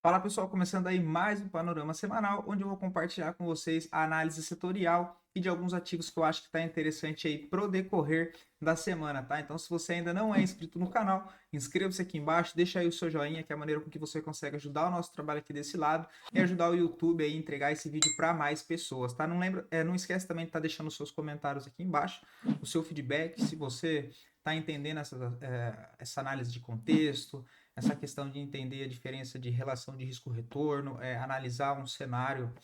Fala pessoal, começando aí mais um panorama semanal, onde eu vou compartilhar com vocês a análise setorial e de alguns ativos que eu acho que está interessante aí pro decorrer da semana, tá? Então, se você ainda não é inscrito no canal, inscreva-se aqui embaixo, deixa aí o seu joinha, que é a maneira com que você consegue ajudar o nosso trabalho aqui desse lado e ajudar o YouTube aí a entregar esse vídeo para mais pessoas, tá? Não esquece também de estar deixando os seus comentários aqui embaixo, o seu feedback, se você está entendendo essa análise de contexto, essa questão de entender a diferença de relação de risco-retorno, analisar um cenário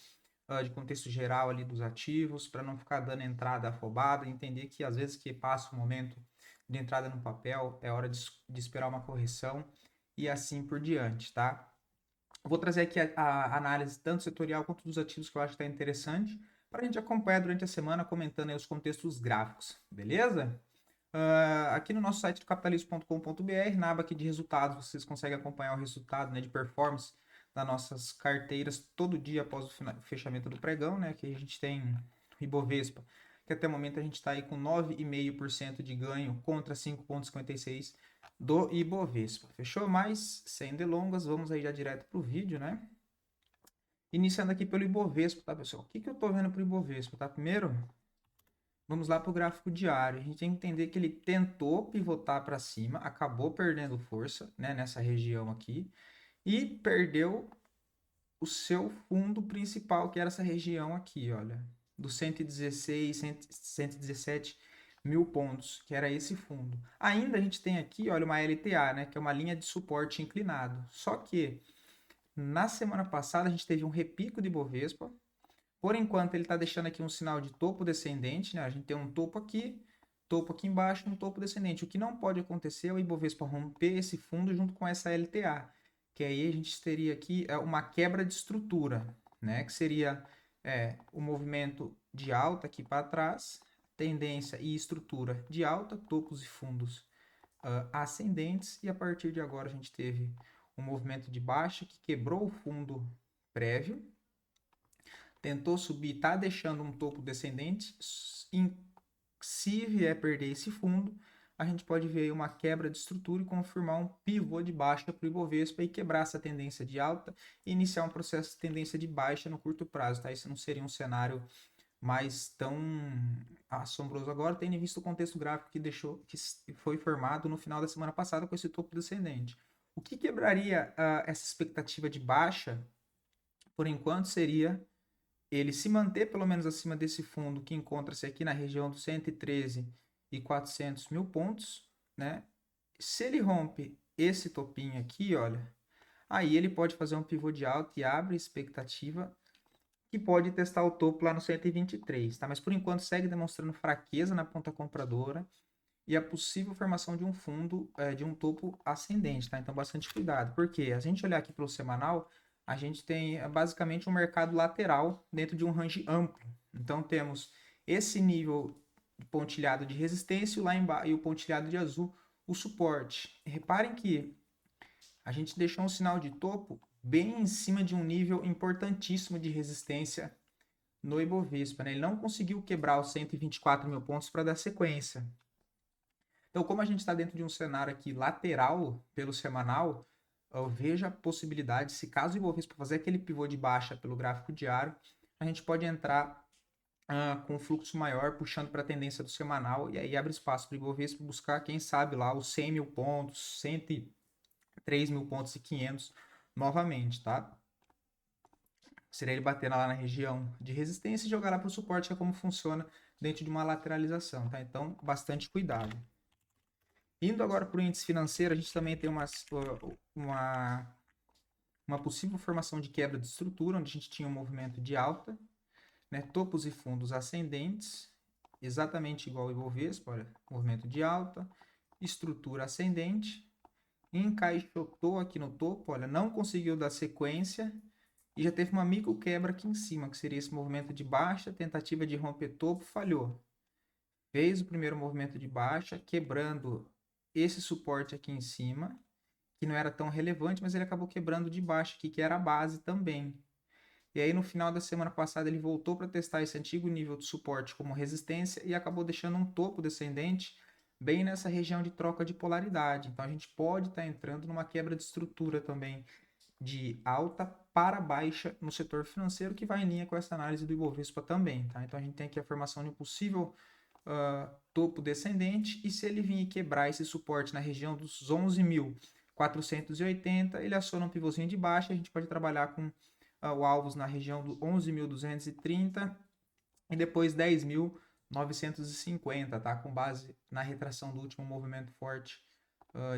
de contexto geral ali dos ativos, para não ficar dando entrada afobada, entender que às vezes que passa o momento de entrada no papel, é hora de esperar uma correção e assim por diante, tá? Vou trazer aqui a análise tanto setorial quanto dos ativos que eu acho que está interessante, para a gente acompanhar durante a semana comentando aí os contextos gráficos, beleza? Aqui no nosso site do capitalismo.com.br, na aba aqui de resultados, vocês conseguem acompanhar o resultado, né, de performance das nossas carteiras todo dia após o fechamento do pregão, né? Que a gente tem o Ibovespa, que até o momento a gente está aí com 9,5% de ganho contra 5,56% do Ibovespa. Fechou? Mas, sem delongas, vamos aí já direto para o vídeo, né? Iniciando aqui pelo Ibovespa, tá, pessoal? O que eu estou vendo para o Ibovespa, tá? Primeiro, vamos lá para o gráfico diário. A gente tem que entender que ele tentou pivotar para cima, acabou perdendo força, né, nessa região aqui, e perdeu o seu fundo principal, que era essa região aqui, olha, dos 116, 117 mil pontos, que era esse fundo. Ainda a gente tem aqui, olha, uma LTA, né, que é uma linha de suporte inclinado. Só que na semana passada a gente teve um repico de Bovespa. Por enquanto, ele está deixando aqui um sinal de topo descendente, né? A gente tem um topo aqui embaixo e um topo descendente. O que não pode acontecer é o Ibovespa romper esse fundo junto com essa LTA, que aí a gente teria aqui uma quebra de estrutura, né? Que seria o movimento de alta aqui para trás, tendência e estrutura de alta, topos e fundos ascendentes, e a partir de agora a gente teve um movimento de baixa que quebrou o fundo prévio, tentou subir, está deixando um topo descendente. Se vier perder esse fundo, a gente pode ver aí uma quebra de estrutura e confirmar um pivô de baixa para o Ibovespa e quebrar essa tendência de alta e iniciar um processo de tendência de baixa no curto prazo, tá? Isso não seria um cenário mais tão assombroso agora, tendo visto o contexto gráfico que foi formado no final da semana passada com esse topo descendente. O que quebraria essa expectativa de baixa, por enquanto, seria ele se manter pelo menos acima desse fundo que encontra-se aqui na região dos 113 e 400 mil pontos, né? Se ele rompe esse topinho aqui, olha, aí ele pode fazer um pivô de alta e abre expectativa que pode testar o topo lá no 123, tá? Mas por enquanto segue demonstrando fraqueza na ponta compradora e a possível formação de um fundo de um topo ascendente, tá? Então bastante cuidado. Porque a gente olhar aqui para o semanal, a gente tem basicamente um mercado lateral dentro de um range amplo. Então temos esse nível de pontilhado de resistência lá embaixo e o pontilhado de azul, o suporte. Reparem que a gente deixou um sinal de topo bem em cima de um nível importantíssimo de resistência no Ibovespa, né? Ele não conseguiu quebrar os 124 mil pontos para dar sequência. Então, como a gente está dentro de um cenário aqui lateral pelo semanal, eu vejo a possibilidade, se caso o Ibovespa fazer aquele pivô de baixa pelo gráfico diário, a gente pode entrar com um fluxo maior, puxando para a tendência do semanal, e aí abre espaço para o Ibovespa buscar, quem sabe, lá os 100 mil pontos, 103 mil pontos e 500 novamente, tá? Seria ele bater lá na região de resistência e jogar lá para o suporte, que é como funciona dentro de uma lateralização, tá? Então, bastante cuidado. Indo agora para o índice financeiro, a gente também tem uma, uma possível formação de quebra de estrutura, onde a gente tinha um movimento de alta, né, topos e fundos ascendentes, exatamente igual ao Ibovespa, olha, movimento de alta, estrutura ascendente, encaixotou aqui no topo, olha, não conseguiu dar sequência e já teve uma micro quebra aqui em cima, que seria esse movimento de baixa, tentativa de romper topo, falhou. Fez o primeiro movimento de baixa, quebrando esse suporte aqui em cima, que não era tão relevante, mas ele acabou quebrando de baixo aqui, que era a base também. E aí no final da semana passada ele voltou para testar esse antigo nível de suporte como resistência e acabou deixando um topo descendente bem nessa região de troca de polaridade. Então a gente pode estar entrando numa quebra de estrutura também de alta para baixa no setor financeiro, que vai em linha com essa análise do Ibovespa também, tá? Então a gente tem aqui a formação de um possível topo descendente, e se ele vir quebrar esse suporte na região dos 11.480, ele aciona um pivôzinho de baixa, a gente pode trabalhar com o alvos na região do 11.230 e depois 10.950, tá? Com base na retração do último movimento forte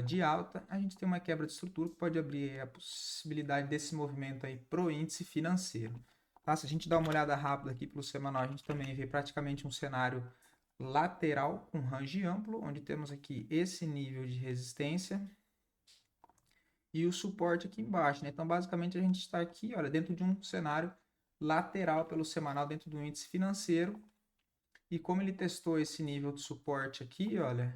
de alta, a gente tem uma quebra de estrutura que pode abrir a possibilidade desse movimento aí pro índice financeiro. Tá? Se a gente dá uma olhada rápida aqui pelo semanal, a gente também vê praticamente um cenário lateral com range amplo, onde temos aqui esse nível de resistência e o suporte aqui embaixo, né? Então, basicamente, a gente está aqui, olha, dentro de um cenário lateral pelo semanal dentro do índice financeiro. E como ele testou esse nível de suporte aqui, olha,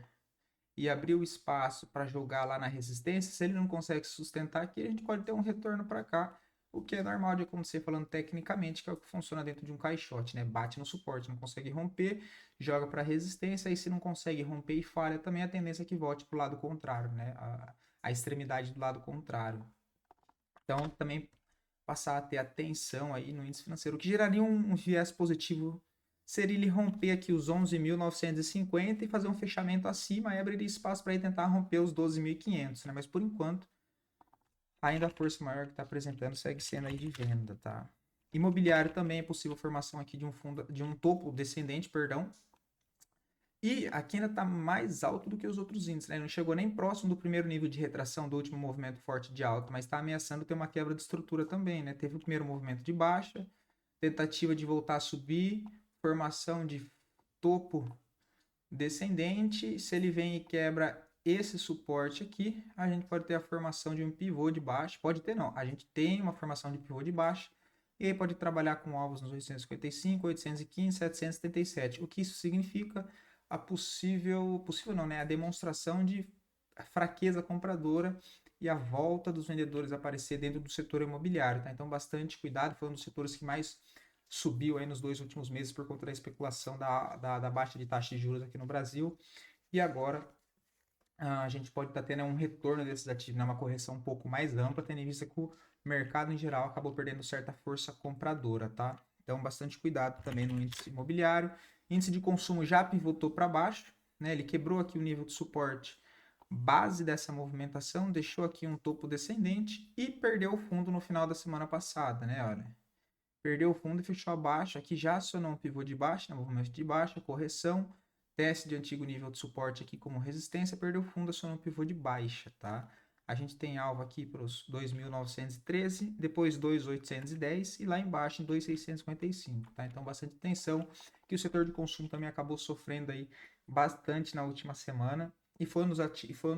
e abriu espaço para jogar lá na resistência, se ele não consegue sustentar aqui, a gente pode ter um retorno para cá, o que é normal de acontecer falando tecnicamente, que é o que funciona dentro de um caixote, né? Bate no suporte, não consegue romper, joga para resistência, e se não consegue romper e falha, também a tendência é que volte para o lado contrário, né? A extremidade do lado contrário. Então, também passar a ter atenção aí no índice financeiro, o que geraria um viés positivo seria ele romper aqui os 11.950 e fazer um fechamento acima, e abriria espaço para ele tentar romper os 12.500, né? Mas por enquanto, ainda a força maior que está apresentando segue sendo aí de venda, tá? Imobiliário também é possível formação aqui de um topo descendente, perdão. E aqui ainda está mais alto do que os outros índices, né? Não chegou nem próximo do primeiro nível de retração do último movimento forte de alta, mas está ameaçando ter uma quebra de estrutura também, né? Teve o primeiro movimento de baixa, tentativa de voltar a subir, formação de topo descendente. Se ele vem e quebra esse suporte aqui, a gente pode ter a formação de um pivô de baixa. Pode ter não, a gente tem uma formação de pivô de baixa, e aí pode trabalhar com alvos nos 855, 815, 777. O que isso significa? A possível não, né? A demonstração de fraqueza compradora e a volta dos vendedores a aparecer dentro do setor imobiliário, tá? Então, bastante cuidado, foi um dos setores que mais subiu aí nos 2 últimos meses por conta da especulação da baixa de taxa de juros aqui no Brasil. E agora a gente pode estar tendo um retorno desses ativos, né? Uma correção um pouco mais ampla, tendo em vista que o mercado em geral acabou perdendo certa força compradora, tá? Então, bastante cuidado também no índice imobiliário. Índice de consumo já pivotou para baixo, né? Ele quebrou aqui o nível de suporte base dessa movimentação, deixou aqui um topo descendente e perdeu o fundo no final da semana passada, né? Olha, perdeu o fundo e fechou abaixo. Aqui já acionou um pivô de baixa, né? Movimento de baixa, correção, teste de antigo nível de suporte aqui como resistência, perdeu o fundo, acionou um pivô de baixa, tá? A gente tem alvo aqui para os 2.913, depois 2.810 e lá embaixo em 2.655, tá? Então, bastante atenção, que o setor de consumo também acabou sofrendo aí bastante na última semana, e foi um dos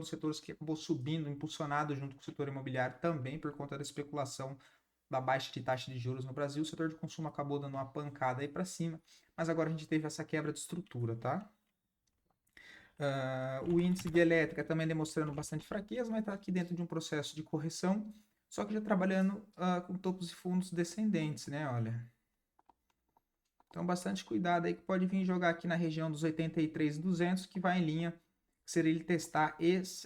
setores que acabou subindo, impulsionado junto com o setor imobiliário também por conta da especulação da baixa de taxa de juros no Brasil. O setor de consumo acabou dando uma pancada aí para cima, mas agora a gente teve essa quebra de estrutura, tá? O índice de elétrica também demonstrando bastante fraqueza, mas está aqui dentro de um processo de correção, só que já trabalhando com topos e fundos descendentes, né? Olha. Então, bastante cuidado aí, que pode vir jogar aqui na região dos 83.200, que vai em linha, que seria ele testar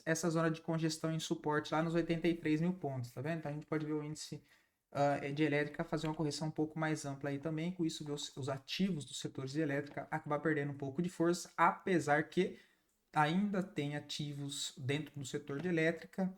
essa zona de congestão em suporte lá nos 83 mil pontos, tá vendo? Então, a gente pode ver o índice de elétrica fazer uma correção um pouco mais ampla aí também, com isso ver os ativos dos setores de elétrica acabar perdendo um pouco de força, apesar que ainda tem ativos dentro do setor de elétrica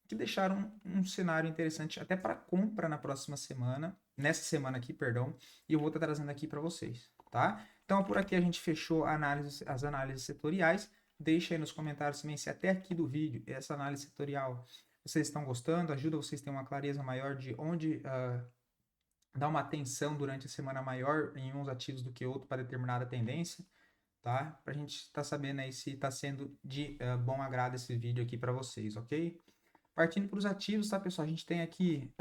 que deixaram um cenário interessante até para compra na próxima semana, nessa semana aqui, perdão, e eu vou estar trazendo aqui para vocês, tá? Então, por aqui a gente fechou as análises setoriais. Deixa aí nos comentários também se até aqui do vídeo, essa análise setorial, vocês estão gostando, ajuda vocês a ter uma clareza maior de onde dar uma atenção durante a semana maior em uns ativos do que outro para determinada tendência, tá? Para a gente estar sabendo aí se está sendo de bom agrado esse vídeo aqui para vocês, ok? Partindo para os ativos, tá, pessoal? A gente tem aqui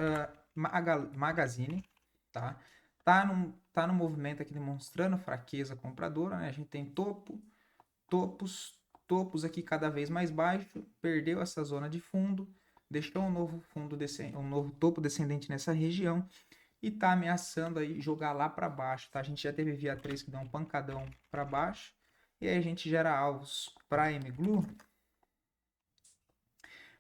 Magazine, tá? Tá no movimento aqui demonstrando fraqueza compradora, né? A gente tem topos aqui cada vez mais baixo, perdeu essa zona de fundo, deixou um novo topo descendente nessa região e tá ameaçando aí jogar lá para baixo, tá? A gente já teve via 3 que dá um pancadão para baixo, e aí a gente gera alvos Prime Glue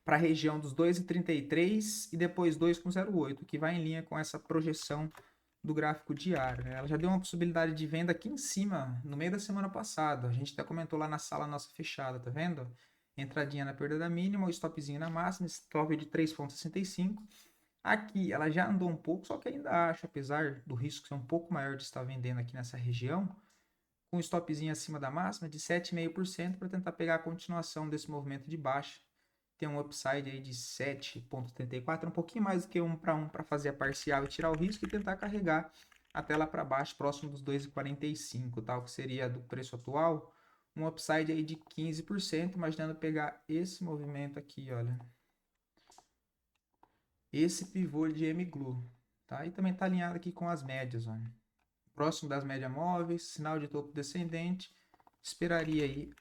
para a região dos 2,33 e depois 2,08, que vai em linha com essa projeção do gráfico diário, né? Ela já deu uma possibilidade de venda aqui em cima, no meio da semana passada. A gente até comentou lá na sala nossa fechada, tá vendo? Entradinha na perda da mínima, o stopzinho na máxima, stop de 3,65. Aqui ela já andou um pouco, só que ainda acho, apesar do risco ser um pouco maior de estar vendendo aqui nessa região, com um stopzinho acima da máxima de 7,5% para tentar pegar a continuação desse movimento de baixa. Tem um upside aí de 7,34, um pouquinho mais do que 1 para fazer a parcial e tirar o risco e tentar carregar até lá para baixo, próximo dos 2,45, tal, que seria do preço atual, um upside aí de 15%, imaginando pegar esse movimento aqui, olha. Esse pivô de M-Glue, tá? E também está alinhado aqui com as médias, olha. Próximo das médias móveis, sinal de topo descendente, esperaria aí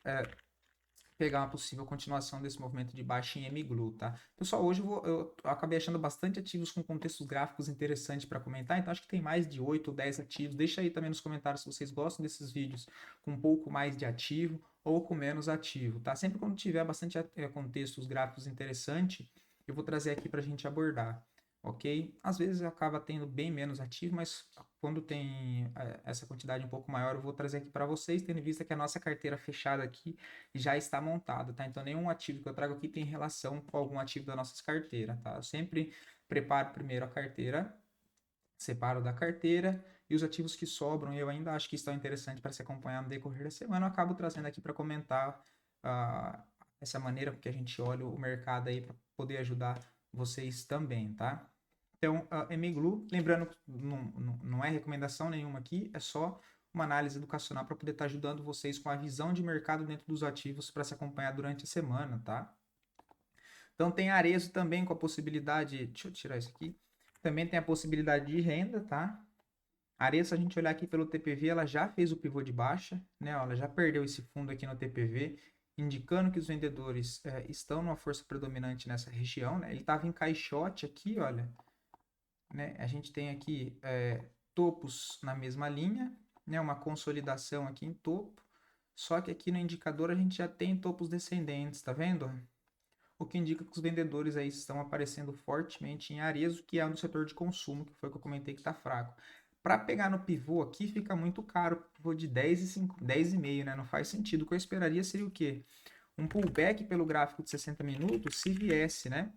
pegar uma possível continuação desse movimento de baixa em M-Glue, tá? Pessoal, hoje eu acabei achando bastante ativos com contextos gráficos interessantes para comentar, então acho que tem mais de 8 ou 10 ativos. Deixa aí também nos comentários se vocês gostam desses vídeos com um pouco mais de ativo ou com menos ativo, tá? Sempre quando tiver bastante contextos gráficos interessantes, eu vou trazer aqui para a gente abordar, ok? Às vezes acaba tendo bem menos ativo, mas quando tem essa quantidade um pouco maior, eu vou trazer aqui para vocês, tendo em vista que a nossa carteira fechada aqui já está montada, tá? Então, nenhum ativo que eu trago aqui tem relação com algum ativo da nossa carteira, tá? Eu sempre preparo primeiro a carteira, separo da carteira e os ativos que sobram, eu ainda acho que estão interessantes para se acompanhar no decorrer da semana, eu acabo trazendo aqui para comentar essa maneira que a gente olha o mercado aí para poder ajudar vocês também, tá? Então, M-Glue, lembrando, não é recomendação nenhuma aqui, é só uma análise educacional para poder estar ajudando vocês com a visão de mercado dentro dos ativos para se acompanhar durante a semana, tá? Então, tem Arezo também com a possibilidade, deixa eu tirar isso aqui, também tem a possibilidade de renda, tá? Arezo, se a gente olhar aqui pelo TPV, ela já fez o pivô de baixa, né? Ela já perdeu esse fundo aqui no TPV, indicando que os vendedores estão numa força predominante nessa região, né? Ele estava em caixote aqui, olha, né? A gente tem aqui topos na mesma linha, né? Uma consolidação aqui em topo, só que aqui no indicador a gente já tem topos descendentes, tá vendo? O que indica que os vendedores aí estão aparecendo fortemente em Arezo, que é no setor de consumo, que foi o que eu comentei que está fraco. Para pegar no pivô aqui fica muito caro, pivô de 10,5, né? Não faz sentido. O que eu esperaria seria o quê? Um pullback pelo gráfico de 60 minutos, se viesse, né?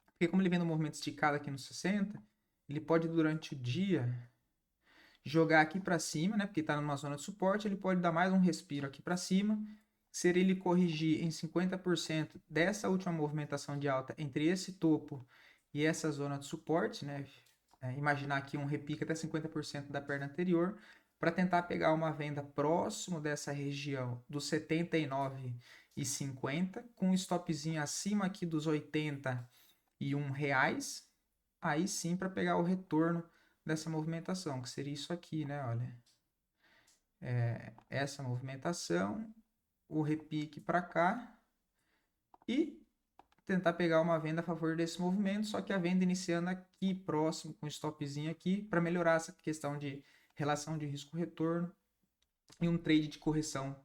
Porque como ele vem no movimento esticado aqui no 60, ele pode durante o dia jogar aqui para cima, né? Porque está numa zona de suporte, ele pode dar mais um respiro aqui para cima. Se ele corrigir em 50% dessa última movimentação de alta entre esse topo e essa zona de suporte, né? Imaginar aqui um repique até 50% da perna anterior, para tentar pegar uma venda próximo dessa região dos 79,50, com um stopzinho acima aqui dos 81 reais, aí sim para pegar o retorno dessa movimentação, que seria isso aqui, né? Olha, essa movimentação, o repique para cá e tentar pegar uma venda a favor desse movimento, só que a venda iniciando aqui próximo com stopzinho aqui para melhorar essa questão de relação de risco-retorno e um trade de correção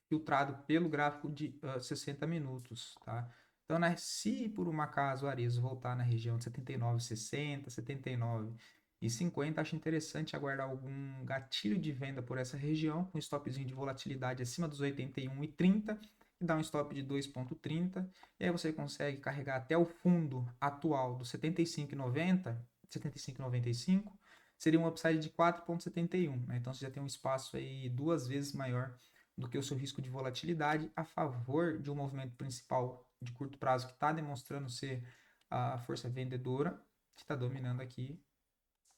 filtrado pelo gráfico de 60 minutos, tá? Então, né, se por um acaso o Arezo voltar na região de 79,60, 79,50, acho interessante aguardar algum gatilho de venda por essa região, com stopzinho de volatilidade acima dos 81,30 e dá um stop de 2,30, e aí você consegue carregar até o fundo atual do 75,90, 75,95, seria um upside de 4,71, né? Então você já tem um espaço aí 2 vezes maior do que o seu risco de volatilidade a favor de um movimento principal de curto prazo que está demonstrando ser a força vendedora que está dominando aqui,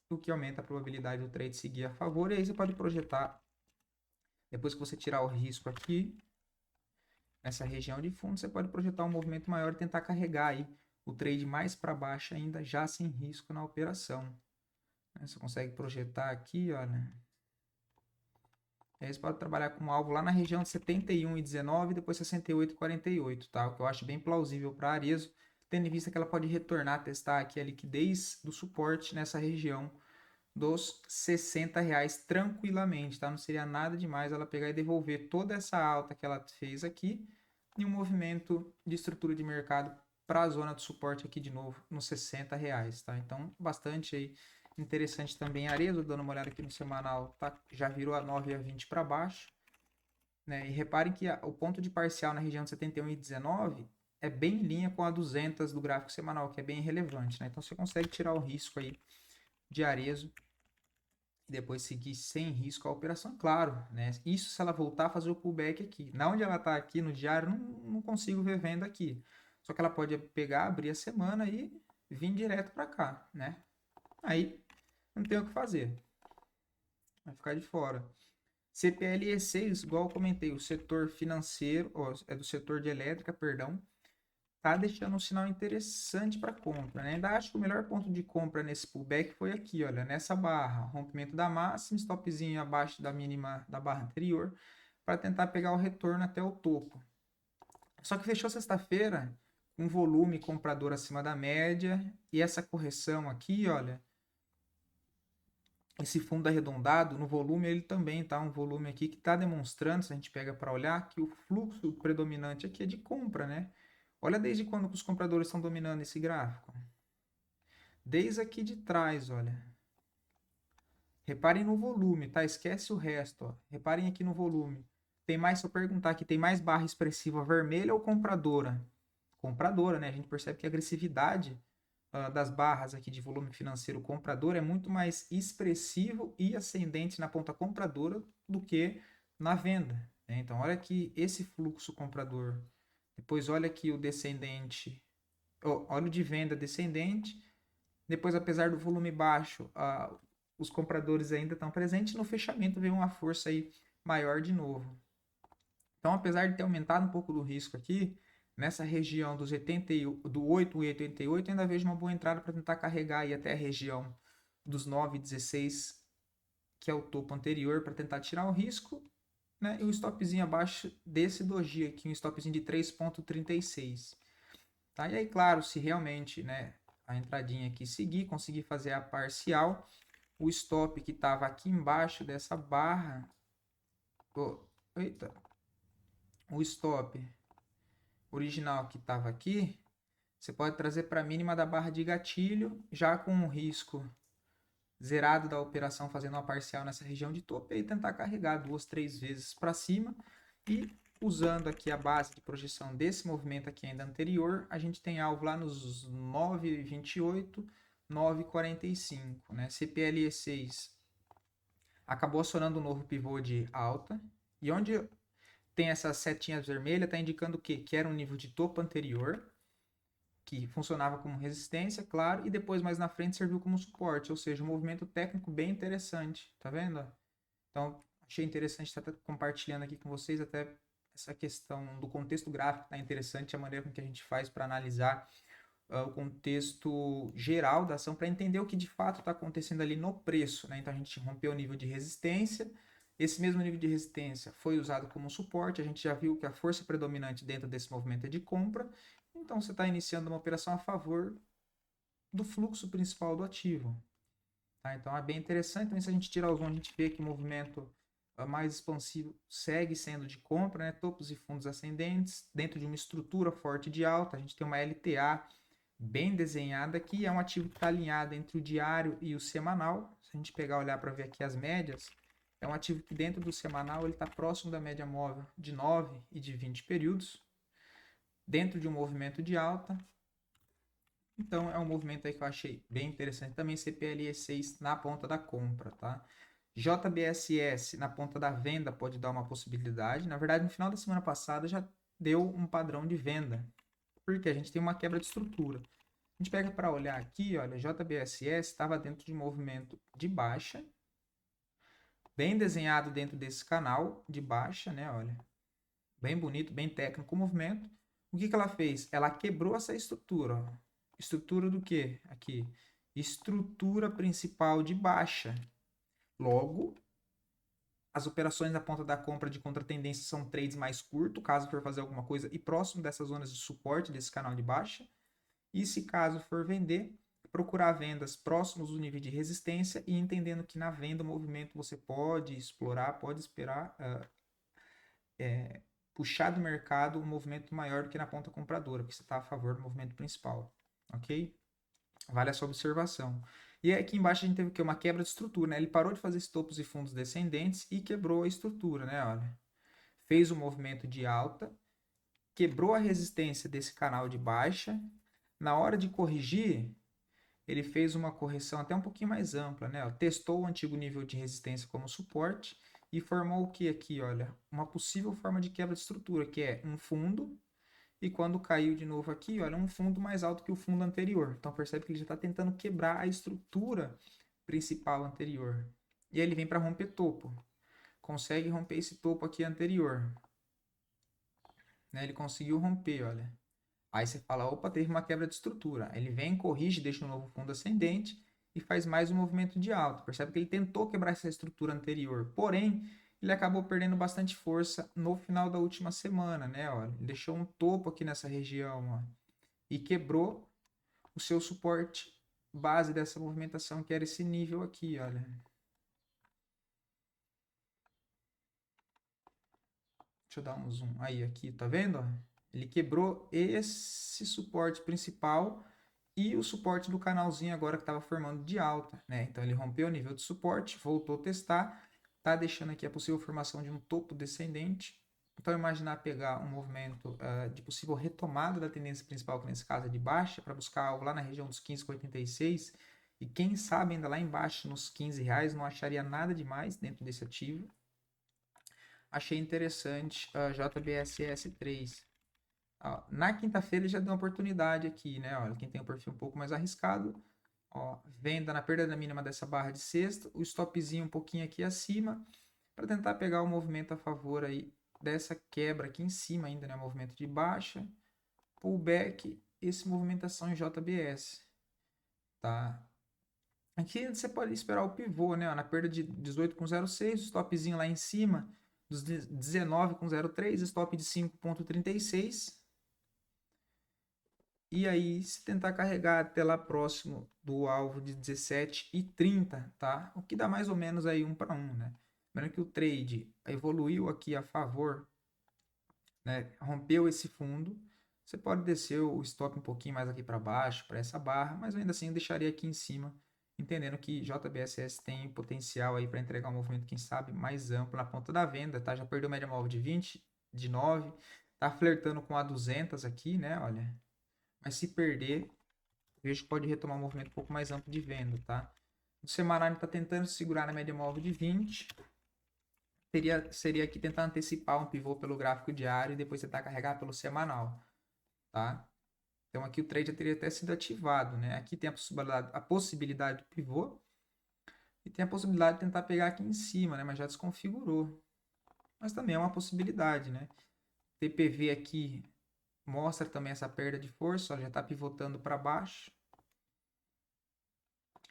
o que aumenta a probabilidade do trade seguir a favor. E aí você pode projetar, depois que você tirar o risco aqui, nessa região de fundo, você pode projetar um movimento maior e tentar carregar aí o trade mais para baixo ainda, já sem risco na operação. Você consegue projetar aqui, olha. E aí você pode trabalhar com um alvo lá na região de 71,19 e depois 68,48, tá? O que eu acho bem plausível para a Arezo, tendo em vista que ela pode retornar, testar aqui a liquidez do suporte nessa região dos R$60 tranquilamente, tá? Não seria nada demais ela pegar e devolver toda essa alta que ela fez aqui em um movimento de estrutura de mercado para a zona de suporte aqui de novo nos R$ 60, tá? Então, bastante aí interessante também. Arezzo, dando uma olhada aqui no semanal, tá, já virou a 9,20 para baixo, né? E reparem que o ponto de parcial na região de 71,19 é bem em linha com a 200 do gráfico semanal, que é bem relevante, né? Então, você consegue tirar o risco aí de Arezzo e depois seguir sem risco a operação, claro, né? Isso se ela voltar a fazer o pullback aqui. Na onde ela está aqui no diário, não consigo ver venda aqui. Só que ela pode pegar, abrir a semana e vir direto para cá, né? Aí não tem o que fazer. Vai ficar de fora. CPLE 6, igual eu comentei, o setor financeiro, é do setor de elétrica, perdão, tá deixando um sinal interessante para compra, né? Ainda acho que o melhor ponto de compra nesse pullback foi aqui, olha, nessa barra, rompimento da máxima, stopzinho abaixo da mínima da barra anterior, para tentar pegar o retorno até o topo. Só que fechou sexta-feira com volume comprador acima da média e essa correção aqui, olha, esse fundo arredondado no volume ele também tá um volume aqui que está demonstrando, se a gente pega para olhar, que o fluxo predominante aqui é de compra, né? Olha desde quando que os compradores estão dominando esse gráfico. Desde aqui de trás, olha. Reparem no volume, tá? Esquece o resto, ó. Reparem aqui no volume. Tem mais, se eu perguntar aqui, tem mais barra expressiva vermelha ou compradora? Compradora, né? A gente percebe que a agressividade das barras aqui de volume financeiro comprador é muito mais expressivo e ascendente na ponta compradora do que na venda, né? Então, olha aqui esse fluxo comprador. Depois, olha aqui o descendente, olha o de venda descendente. Depois, apesar do volume baixo, os compradores ainda estão presentes. No fechamento veio uma força aí maior de novo. Então, apesar de ter aumentado um pouco do risco aqui, nessa região dos 80, do 8,88, ainda vejo uma boa entrada para tentar carregar aí até a região dos 9,16, que é o topo anterior, para tentar tirar o risco, né? E o stopzinho abaixo desse doji aqui, um stopzinho de 3,36. Tá? E aí, claro, se realmente, né, a entradinha aqui seguir, conseguir fazer a parcial, o stop que estava aqui embaixo dessa barra, o stop original que estava aqui, você pode trazer para a mínima da barra de gatilho, já com o risco zerado da operação, fazendo uma parcial nessa região de topo, e aí tentar carregar 2, 3 vezes para cima. E usando aqui a base de projeção desse movimento aqui ainda anterior, a gente tem alvo lá nos 9,28, 9,45, né? CPLE 6 acabou acionando um novo pivô de alta, e onde tem essas setinhas vermelhas, está indicando o quê? Que era um nível de topo anterior, que funcionava como resistência, claro, e depois mais na frente serviu como suporte, ou seja, um movimento técnico bem interessante, tá vendo? Então, achei interessante estar compartilhando aqui com vocês até essa questão do contexto gráfico, tá interessante a maneira com que a gente faz para analisar o contexto geral da ação, para entender o que de fato está acontecendo ali no preço, né? Então, a gente rompeu o nível de resistência, esse mesmo nível de resistência foi usado como suporte, a gente já viu que a força predominante dentro desse movimento é de compra, então você está iniciando uma operação a favor do fluxo principal do ativo. Tá? Então é bem interessante. Também, se a gente tirar o zoom, a gente vê que o movimento mais expansivo segue sendo de compra, né? Topos e fundos ascendentes, dentro de uma estrutura forte de alta. A gente tem uma LTA bem desenhada aqui, é um ativo que está alinhado entre o diário e o semanal. Se a gente pegar olhar para ver aqui as médias, é um ativo que dentro do semanal ele está próximo da média móvel de 9 e de 20 períodos, dentro de um movimento de alta. Então é um movimento aí que eu achei bem interessante. Também CPLE 6 na ponta da compra, tá? JBSS na ponta da venda pode dar uma possibilidade. Na verdade, no final da semana passada já deu um padrão de venda, porque a gente tem uma quebra de estrutura. A gente pega para olhar aqui, olha, JBSS estava dentro de um movimento de baixa, bem desenhado dentro desse canal de baixa, né? Olha, bem bonito, bem técnico o movimento. O que ela fez? Ela quebrou essa estrutura, ó. Estrutura do que? Aqui. Estrutura principal de baixa. Logo, as operações na ponta da compra de contratendência são trades mais curtos, caso for fazer alguma coisa, e próximo dessas zonas de suporte desse canal de baixa. E se caso for vender, procurar vendas próximos do nível de resistência e entendendo que na venda o movimento você pode explorar, pode esperar puxar do mercado um movimento maior do que na ponta compradora, porque você está a favor do movimento principal, ok? Vale essa observação. E aí aqui embaixo a gente teve o quê? Uma quebra de estrutura, né? Ele parou de fazer topos e fundos descendentes e quebrou a estrutura, né? Olha, fez um movimento de alta, quebrou a resistência desse canal de baixa. Na hora de corrigir, ele fez uma correção até um pouquinho mais ampla, né? Testou o antigo nível de resistência como suporte e formou o que aqui, olha? Uma possível forma de quebra de estrutura, que é um fundo, e quando caiu de novo aqui, olha, um fundo mais alto que o fundo anterior. Então percebe que ele já está tentando quebrar a estrutura principal anterior. E aí ele vem para romper topo. Consegue romper esse topo aqui anterior. Né? Ele conseguiu romper, olha. Aí você fala, opa, teve uma quebra de estrutura. Ele vem, corrige, deixa um novo fundo ascendente e faz mais um movimento de alta. Percebe que ele tentou quebrar essa estrutura anterior, porém, ele acabou perdendo bastante força no final da última semana, né? Olha, ele deixou um topo aqui nessa região, ó, e quebrou o seu suporte base dessa movimentação, que era esse nível aqui, olha. Deixa eu dar um zoom aí aqui, tá vendo? Ele quebrou esse suporte principal e o suporte do canalzinho agora que estava formando de alta, né? Então ele rompeu o nível de suporte, voltou a testar, tá deixando aqui a possível formação de um topo descendente. Então imaginar pegar um movimento de possível retomada da tendência principal, que nesse caso é de baixa, para buscar algo lá na região dos 15,86 e quem sabe ainda lá embaixo nos R$ 15, não acharia nada demais dentro desse ativo. Achei interessante a JBSS3. Na quinta-feira ele já deu uma oportunidade aqui, né? Olha, quem tem um perfil um pouco mais arriscado, ó, venda na perda da mínima dessa barra de sexta, o stopzinho um pouquinho aqui acima, para tentar pegar o movimento a favor aí dessa quebra aqui em cima ainda, né? Movimento de baixa, pullback, esse movimentação em JBS, tá? Aqui você pode esperar o pivô, né? Na perda de 18,06, o stopzinho lá em cima dos 19,03, stop de 5,36. E aí, se tentar carregar até lá próximo do alvo de 17,30, tá? O que dá mais ou menos aí 1 para 1, né? Lembrando que o trade evoluiu aqui a favor, né? Rompeu esse fundo. Você pode descer o stop um pouquinho mais aqui para baixo, para essa barra, mas ainda assim eu deixaria aqui em cima, entendendo que JBSS tem potencial aí para entregar um movimento, quem sabe, mais amplo na ponta da venda, tá? Já perdeu média móvel de 20, de 9, tá flertando com a 200 aqui, né? Olha, mas se perder, vejo que pode retomar um movimento um pouco mais amplo de venda, tá? O semanal está tentando segurar na média móvel de 20. Seria aqui tentar antecipar um pivô pelo gráfico diário e depois tentar carregar pelo semanal, tá? Então aqui o trade já teria até sido ativado, né? Aqui tem a possibilidade do pivô e tem a possibilidade de tentar pegar aqui em cima, né? Mas já desconfigurou. Mas também é uma possibilidade, né? TPV aqui mostra também essa perda de força, ó, já está pivotando para baixo.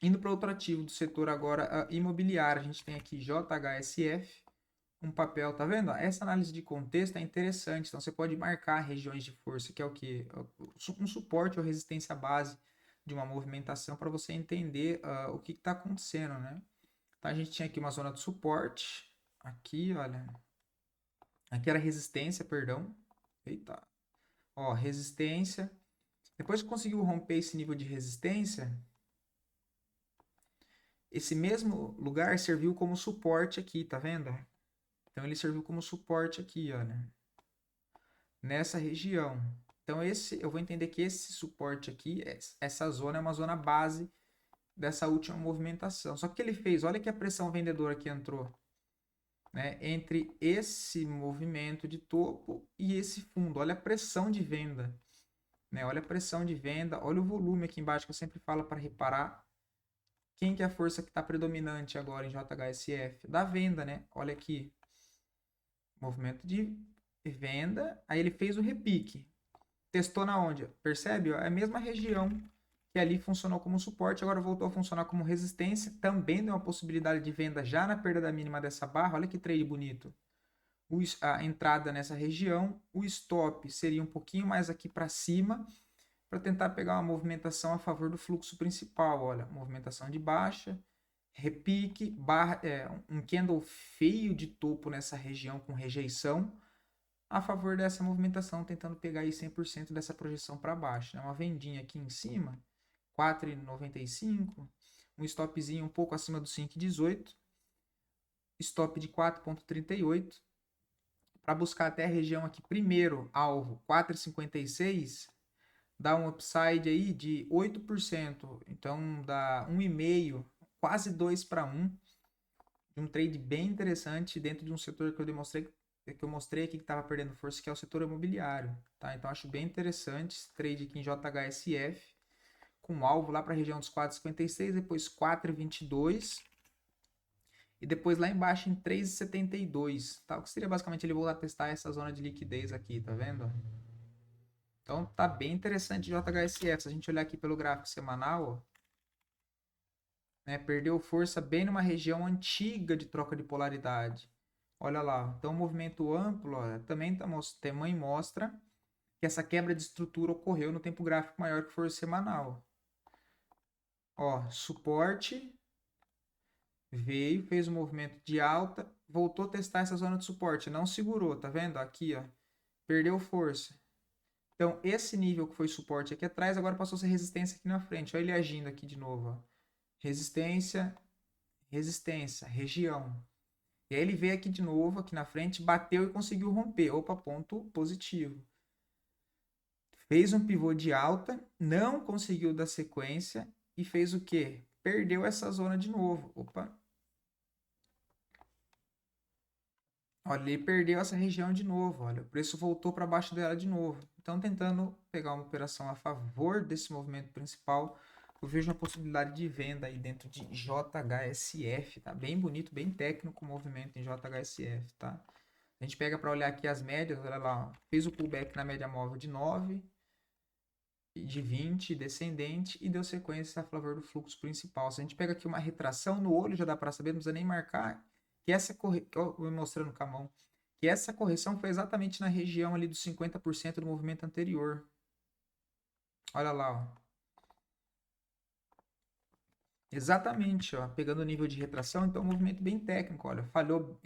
Indo para outro ativo do setor agora imobiliário, a gente tem aqui JHSF, um papel, tá vendo? Essa análise de contexto é interessante, então você pode marcar regiões de força, que é o que? Um suporte ou resistência base de uma movimentação para você entender o que está acontecendo, né? Então a gente tinha aqui uma zona de suporte, aqui, olha, aqui era resistência, perdão, eita, ó, resistência, depois que conseguiu romper esse nível de resistência, esse mesmo lugar serviu como suporte aqui, tá vendo? Então ele serviu como suporte aqui, olha, nessa região. Então eu vou entender que esse suporte aqui, essa zona é uma zona base dessa última movimentação. Só que ele fez, olha que a pressão vendedora que entrou, né, entre esse movimento de topo e esse fundo. Olha a pressão de venda, né? Olha a pressão de venda, olha o volume aqui embaixo que eu sempre falo para reparar. Quem que é a força que está predominante agora em JHSF? Da venda, né? Olha aqui, movimento de venda, aí ele fez o repique. Testou na onde? Percebe? É a mesma região que ali funcionou como suporte, agora voltou a funcionar como resistência. Também deu uma possibilidade de venda já na perda da mínima dessa barra. Olha que trade bonito. A entrada nessa região, o stop seria um pouquinho mais aqui para cima, para tentar pegar uma movimentação a favor do fluxo principal. Olha, movimentação de baixa, repique, barra, um candle feio de topo nessa região com rejeição. a favor dessa movimentação, tentando pegar aí 100% dessa projeção para baixo, né? Uma vendinha aqui em cima, 4,95, um stopzinho um pouco acima do 5,18, stop de 4,38, para buscar até a região aqui, primeiro alvo, 4,56, dá um upside aí de 8%, então dá 1,5, quase 2 para 1, de um trade bem interessante dentro de um setor que eu mostrei aqui que estava perdendo força, que é o setor imobiliário, tá? Então acho bem interessante esse trade aqui em JHSF, com alvo lá para a região dos 4,56, depois 4,22 e depois lá embaixo em 3,72, tá? O que seria basicamente ele voltar a testar essa zona de liquidez aqui, tá vendo? Então tá bem interessante JHSF. Se a gente olhar aqui pelo gráfico semanal, ó, né, perdeu força bem numa região antiga de troca de polaridade. Olha lá, então o movimento amplo, ó, também mostra que essa quebra de estrutura ocorreu no tempo gráfico maior que força semanal. Ó, suporte, veio, fez um movimento de alta, voltou a testar essa zona de suporte, não segurou, tá vendo? Aqui, ó, perdeu força. Então, esse nível que foi suporte aqui atrás, agora passou a ser resistência aqui na frente. Olha ele agindo aqui de novo, ó. Resistência, resistência, região. E aí ele veio aqui de novo, aqui na frente, bateu e conseguiu romper. Opa, ponto positivo. Fez um pivô de alta, não conseguiu dar sequência e fez o quê? Perdeu essa zona de novo. Opa. Olha, ele perdeu essa região de novo. Olha, o preço voltou para baixo dela de novo. Então, tentando pegar uma operação a favor desse movimento principal, eu vejo uma possibilidade de venda aí dentro de JHSF, tá? Bem bonito, bem técnico o movimento em JHSF, tá? A gente pega para olhar aqui as médias, olha lá, ó, fez o pullback na média móvel de 9, de 20, descendente, e deu sequência a favor do fluxo principal. Se a gente pega aqui uma retração no olho, já dá para saber, não precisa nem marcar, que essa correção, mostrando com a mão, que essa correção foi exatamente na região ali dos 50% do movimento anterior. Olha lá, ó. Exatamente, ó, pegando o nível de retração, então é um movimento bem técnico, olha, falhou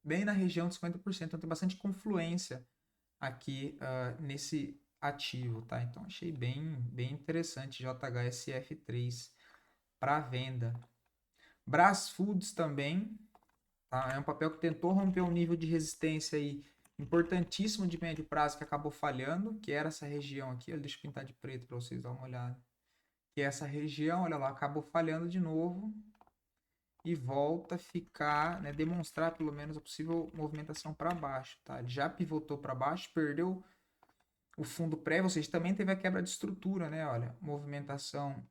bem na região de 50%, então tem bastante confluência aqui nesse ativo, tá? Então achei bem interessante JHSF3 para venda. Brasfoods também, tá? É um papel que tentou romper um nível de resistência aí importantíssimo de médio prazo que acabou falhando, que era essa região aqui, deixa eu pintar de preto para vocês darem uma olhada. Que é essa região, olha lá, acabou falhando de novo e volta a ficar, né, demonstrar pelo menos a possível movimentação para baixo, tá? Ele já pivotou para baixo, perdeu o fundo prévio, ou seja, também teve a quebra de estrutura, né? Olha, movimentação,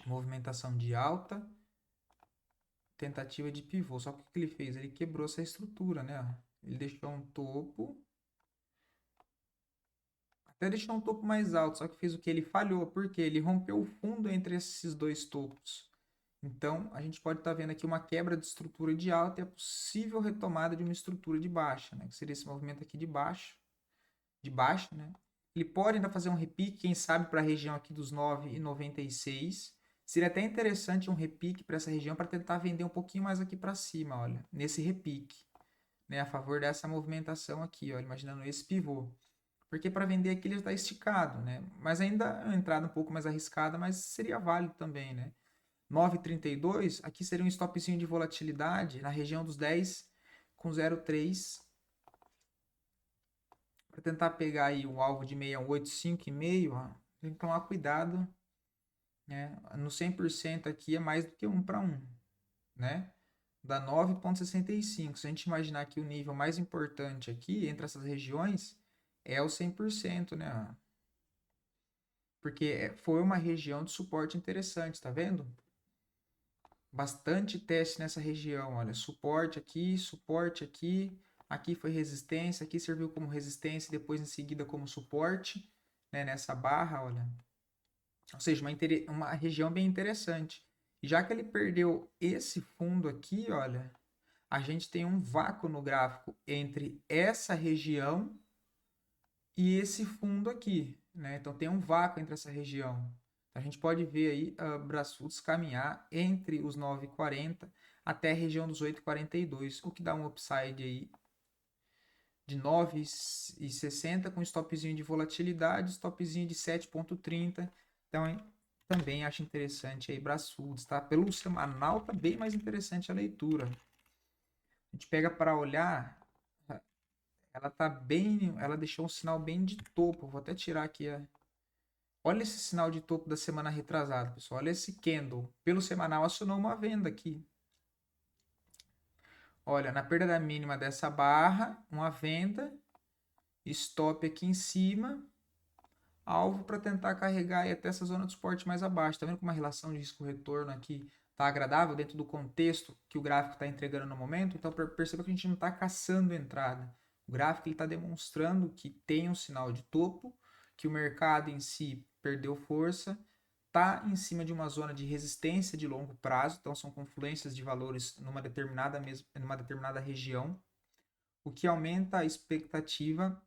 movimentação de alta, tentativa de pivô. Só que o que ele fez? Ele quebrou essa estrutura, né? Ele deixou um topo, até deixou um topo mais alto, só que fez o que? Ele falhou, porque ele rompeu o fundo entre esses dois topos. Então, a gente pode estar vendo aqui uma quebra de estrutura de alta e a possível retomada de uma estrutura de baixa, né? Que seria esse movimento aqui de baixo, né? Ele pode ainda fazer um repique, quem sabe, para a região aqui dos 9,96. Seria até interessante um repique para essa região para tentar vender um pouquinho mais aqui para cima, olha, nesse repique, né? A favor dessa movimentação aqui, olha, imaginando esse pivô. Porque para vender aqui ele já está esticado, né? Mas ainda é uma entrada um pouco mais arriscada, mas seria válido também, né? 9,32, aqui seria um stopzinho de volatilidade na região dos 10 com 0,3 para tentar pegar aí o alvo de 6,8, 5,5, ó, tem que tomar cuidado, né? No 100% aqui é mais do que 1 para 1, né? Dá 9,65. Se a gente imaginar que o nível mais importante aqui entre essas regiões é o 100%, né? Porque foi uma região de suporte interessante, tá vendo? Bastante teste nessa região, olha, suporte aqui, aqui foi resistência, aqui serviu como resistência, depois em seguida como suporte, né, nessa barra, olha. Ou seja, uma região bem interessante. E já que ele perdeu esse fundo aqui, olha, a gente tem um vácuo no gráfico entre essa região e esse fundo aqui, né? Então tem um vácuo entre essa região. A gente pode ver aí Brasfoods caminhar entre os 9,40 até a região dos 8,42, o que dá um upside aí de 9,60 com stopzinho de volatilidade, stopzinho de 7,30. Então, hein, também acho interessante aí Braçudes, tá? Pelo semanal tá bem mais interessante a leitura. A gente pega para olhar, ela tá bem, ela deixou um sinal bem de topo. Vou até tirar aqui olha esse sinal de topo da semana retrasada, pessoal. Olha esse candle. Pelo semanal acionou uma venda aqui. Olha, na perda da mínima dessa barra, uma venda, stop aqui em cima, alvo para tentar carregar aí até essa zona de suporte mais abaixo. Tá vendo como a relação de risco-retorno aqui tá agradável dentro do contexto que o gráfico está entregando no momento? Então perceba que a gente não está caçando entrada. O gráfico está demonstrando que tem um sinal de topo, que o mercado em si perdeu força, está em cima de uma zona de resistência de longo prazo, então são confluências de valores numa determinada região, o que aumenta a expectativa,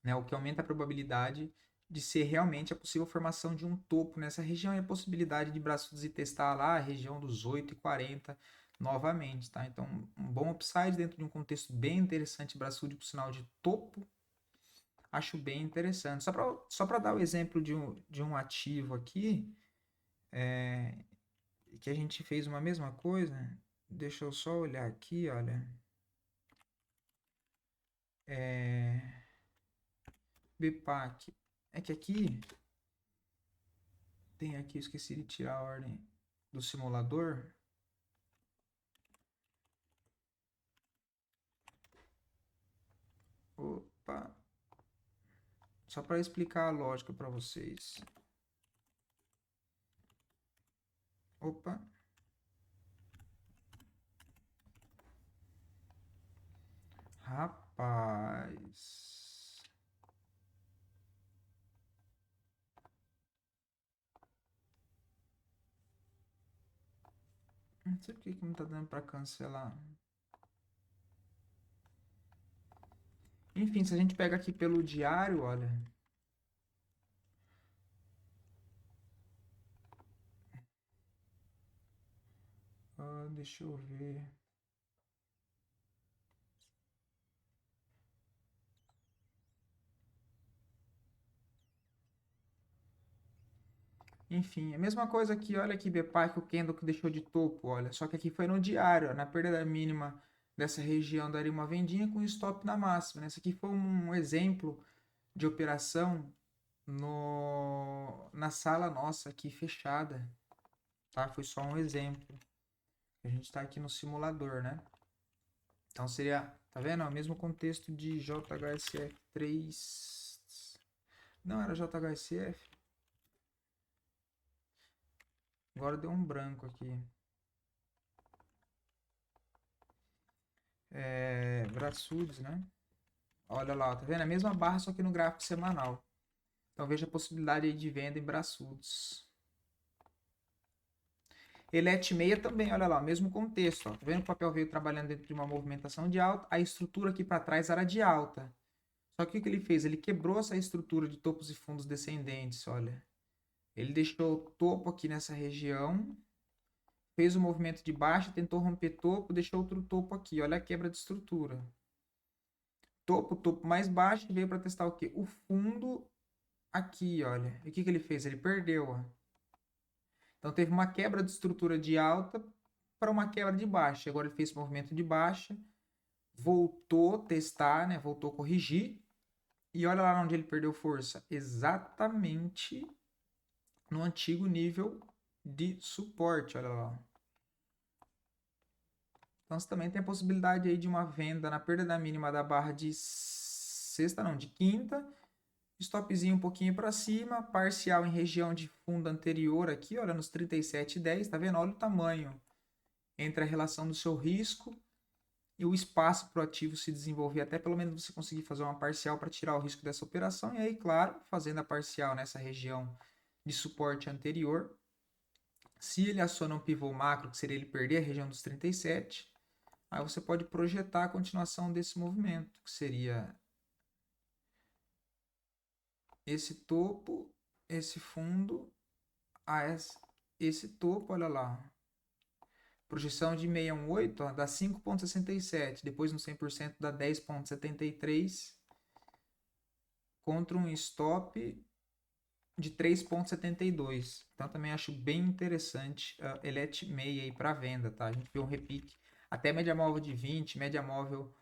né, o que aumenta a probabilidade de ser realmente a possível formação de um topo nessa região e a possibilidade de Braçudes testar lá a região dos 8,40 novamente, tá? Então, um bom upside dentro de um contexto bem interessante, Braçude com sinal de topo, acho bem interessante. Só para dar o exemplo de um ativo aqui, que a gente fez uma mesma coisa, deixa eu só olhar aqui, olha. BPAC. É que aqui tem aqui, eu esqueci de tirar a ordem do simulador. Opa. Só para explicar a lógica para vocês. Opa. Rapaz. Não sei por que não tá dando para cancelar. Enfim, se a gente pega aqui pelo diário, olha. Deixa eu ver. Enfim, a mesma coisa aqui, olha aqui, BPAC, o candle que deixou de topo, olha. Só que aqui foi no diário, ó, na perda da mínima dessa região daria uma vendinha com stop na máxima, né? Esse aqui foi um exemplo de operação na sala nossa aqui fechada, tá? Foi só um exemplo. A gente está aqui no simulador, né? Então seria, tá vendo? O mesmo contexto de JHSF 3. Não era JHSF? Agora deu um branco aqui. Braçudes, né? Olha lá, tá vendo? A mesma barra, só que no gráfico semanal. Então veja a possibilidade aí de venda em braçudos. Elete 6 também, olha lá, mesmo contexto. Ó. Tá vendo que o papel veio trabalhando dentro de uma movimentação de alta, a estrutura aqui para trás era de alta. Só que o que ele fez? Ele quebrou essa estrutura de topos e fundos descendentes, olha. Ele deixou o topo aqui nessa região, fez o movimento de baixa, tentou romper topo, deixou outro topo aqui. Olha a quebra de estrutura. Topo mais baixo, veio para testar o quê? O fundo aqui, olha. E o que ele fez? Ele perdeu, ó. Então teve uma quebra de estrutura de alta para uma quebra de baixa. Agora ele fez esse movimento de baixa, voltou a testar, né? Voltou a corrigir. E olha lá onde ele perdeu força. Exatamente no antigo nível de suporte, olha lá. Então você também tem a possibilidade aí de uma venda na perda da mínima da barra de sexta, não, de quinta, stopzinho um pouquinho para cima, parcial em região de fundo anterior aqui, olha, nos 37,10, tá vendo? Olha o tamanho entre a relação do seu risco e o espaço para o ativo se desenvolver, até pelo menos você conseguir fazer uma parcial para tirar o risco dessa operação, e aí, claro, fazendo a parcial nessa região de suporte anterior, se ele aciona um pivô macro, que seria ele perder a região dos 37, aí você pode projetar a continuação desse movimento, que seria esse topo, esse fundo, esse topo, olha lá. Projeção de 618, ó, dá 5,67. Depois no 100% dá 10,73. Contra um stop de 3,72. Então também acho bem interessante Elet 6 aí para venda, tá? A gente vê um repique até média móvel de 20, média móvel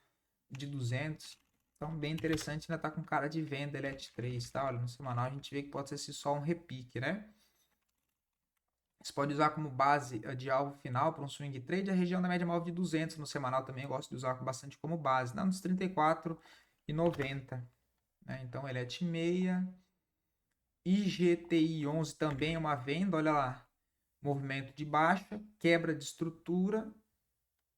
de 200. Então bem interessante, ainda tá com cara de venda Elet 3, tá? Olha, no semanal a gente vê que pode ser só um repique, né? Você pode usar como base de alvo final para um swing trade a região da média móvel de 200 no semanal também. Eu gosto de usar bastante como base, nos 34,90. Né? Então, Elet 6. IGTI 11 também é uma venda, olha lá. Movimento de baixa, quebra de estrutura,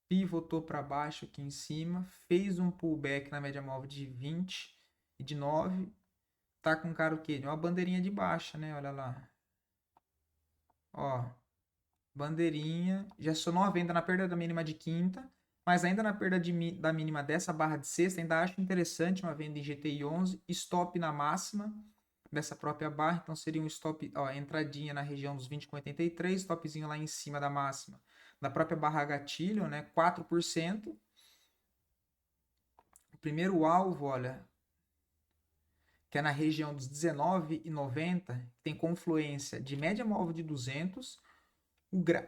pivotou para baixo aqui em cima, fez um pullback na média móvel de 20 e de 9. Tá com cara o quê? De uma bandeirinha de baixa, né? Olha lá. Ó, bandeirinha, já acionou a venda na perda da mínima de quinta, mas ainda na perda da mínima dessa barra de sexta, ainda acho interessante uma venda em GTI 11, stop na máxima dessa própria barra, então seria um stop, ó, entradinha na região dos 20,83, stopzinho lá em cima da máxima da própria barra gatilho, né, 4%. O primeiro alvo, olha, que é na região dos 19,90, tem confluência de média móvel de 200,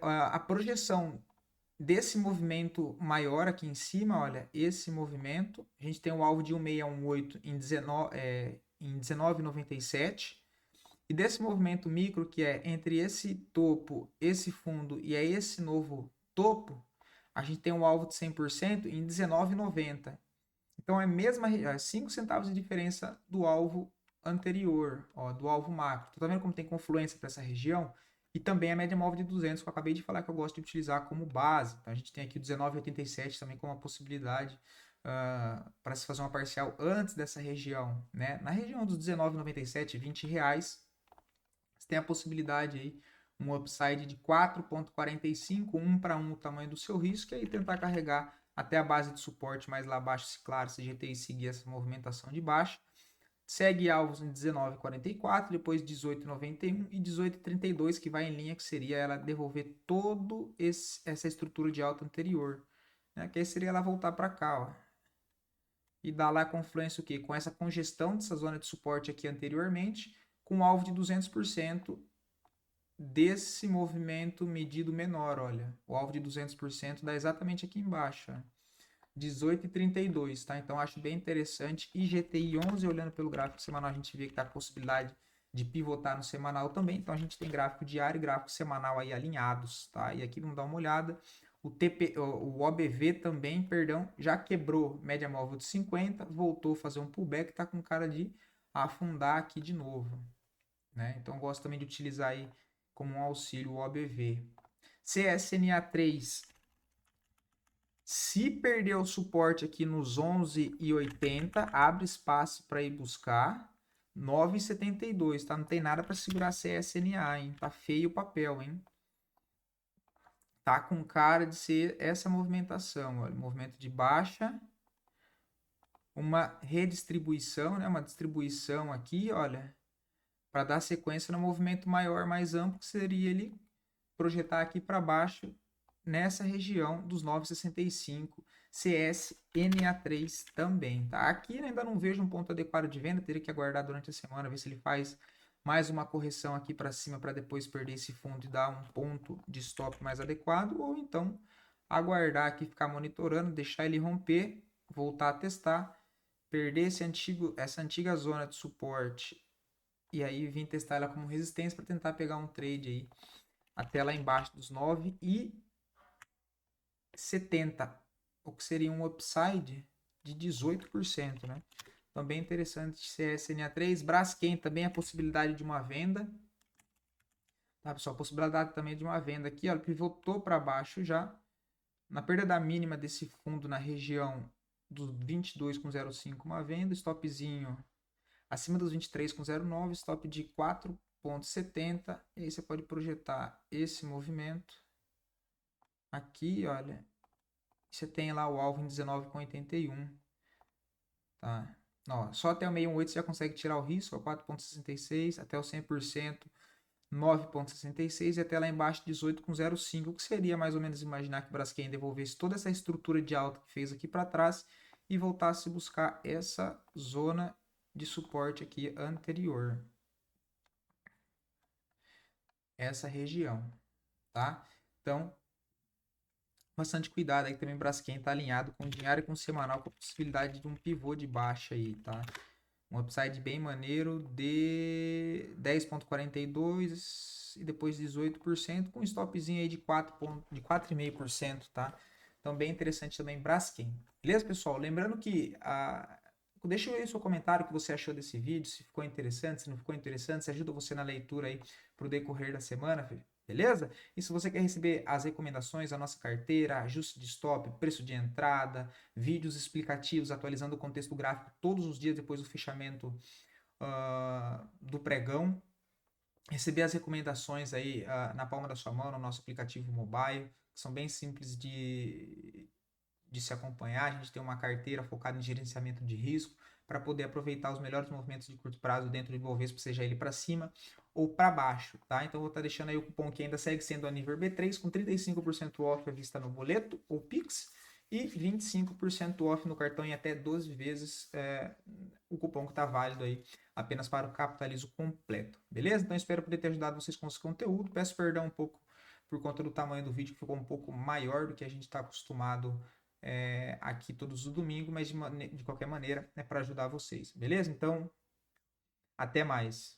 a projeção desse movimento maior aqui em cima, olha, esse movimento, a gente tem um alvo de 1618 em 19,97, e desse movimento micro, que é entre esse topo, esse fundo e é esse novo topo, a gente tem um alvo de 100% em 19,90. Então é a mesma 5 centavos de diferença do alvo anterior, ó, do alvo macro. Tá vendo como tem confluência para essa região? E também a média móvel de 200, que eu acabei de falar que eu gosto de utilizar como base. Então a gente tem aqui o 19,87 também como uma possibilidade para se fazer uma parcial antes dessa região, né? Na região dos 19,97, R$ 20, você tem a possibilidade aí, um upside de 4,45, 1 para 1 o tamanho do seu risco, e aí tentar carregar até a base de suporte mais lá abaixo, se claro, se GTI seguir essa movimentação de baixa. Segue alvos em 19,44, depois 18,91 e 18,32, que vai em linha, que seria ela devolver todo essa estrutura de alta anterior. Né? Que aí seria ela voltar para cá, ó. E dar lá confluência o quê? Com essa congestão dessa zona de suporte aqui anteriormente, com um alvo de 200% desse movimento medido menor, olha. O alvo de 200% dá exatamente aqui embaixo, ó. 18,32, tá? Então acho bem interessante. E GTI 11, olhando pelo gráfico semanal, a gente vê que tá a possibilidade de pivotar no semanal também. Então a gente tem gráfico diário e gráfico semanal aí alinhados, tá? E aqui vamos dar uma olhada. O OBV também, perdão, já quebrou média móvel de 50, voltou a fazer um pullback, tá com cara de afundar aqui de novo, né? Então gosto também de utilizar aí como um auxílio o OBV. CSNA3, se perder o suporte aqui nos 11,80, abre espaço para ir buscar 9,72, tá? Não tem nada para segurar CSNA, hein? Tá feio o papel, hein? Tá com cara de ser essa movimentação, olha, movimento de baixa, uma redistribuição, né? Uma distribuição aqui, olha, para dar sequência no movimento maior, mais amplo, que seria ele projetar aqui para baixo nessa região dos 9,65, CSNA3 também, tá? Aqui ainda não vejo um ponto adequado de venda, teria que aguardar durante a semana, ver se ele faz mais uma correção aqui para cima para depois perder esse fundo e dar um ponto de stop mais adequado, ou então aguardar aqui, ficar monitorando, deixar ele romper, voltar a testar, perder essa antiga zona de suporte e aí vir testar ela como resistência para tentar pegar um trade aí até lá embaixo dos 9,70, o que seria um upside de 18%, né? Então, bem interessante CSNA3. Braskem também a possibilidade de uma venda. Tá, pessoal? A possibilidade também de uma venda aqui, ó, pivotou para baixo já. Na perda da mínima desse fundo na região dos 22,05, uma venda. Stopzinho acima dos 23,09, stop de 4,70. E aí você pode projetar esse movimento. Aqui, olha, você tem lá o alvo em 19,81. Tá? Ó, só até o 618 você já consegue tirar o risco, a 4,66, até o 100%, 9,66 e até lá embaixo 18,05, que seria mais ou menos imaginar que o Braskem devolvesse toda essa estrutura de alta que fez aqui para trás e voltasse a buscar essa zona de suporte aqui anterior. Essa região, tá? Então, bastante cuidado aí também, Braskem tá alinhado com o diário e com o semanal com a possibilidade de um pivô de baixa aí, tá? Um upside bem maneiro de 10,42 e depois 18%, com um stopzinho aí de 4,5%, tá? Então, bem interessante também Braskem. Beleza, pessoal? Lembrando que deixa aí o seu comentário o que você achou desse vídeo, se ficou interessante, se não ficou interessante, se ajuda você na leitura aí pro decorrer da semana, beleza? E se você quer receber as recomendações, a nossa carteira, ajuste de stop, preço de entrada, vídeos explicativos atualizando o contexto gráfico todos os dias depois do fechamento do pregão, receber as recomendações aí na palma da sua mão no nosso aplicativo mobile, que são bem simples de se acompanhar. A gente tem uma carteira focada em gerenciamento de risco para poder aproveitar os melhores movimentos de curto prazo dentro do Ibovespa, seja ele para cima ou para baixo, tá? Então vou estar deixando aí o cupom que ainda segue sendo a nível B3 com 35% off à vista no boleto ou Pix e 25% off no cartão em até 12 vezes o cupom que está válido aí apenas para o capitalizo completo, beleza? Então espero poder ter ajudado vocês com esse conteúdo. Peço perdão um pouco por conta do tamanho do vídeo, que ficou um pouco maior do que a gente está acostumado aqui todos os domingos, mas de qualquer maneira é para ajudar vocês, beleza? Então, até mais.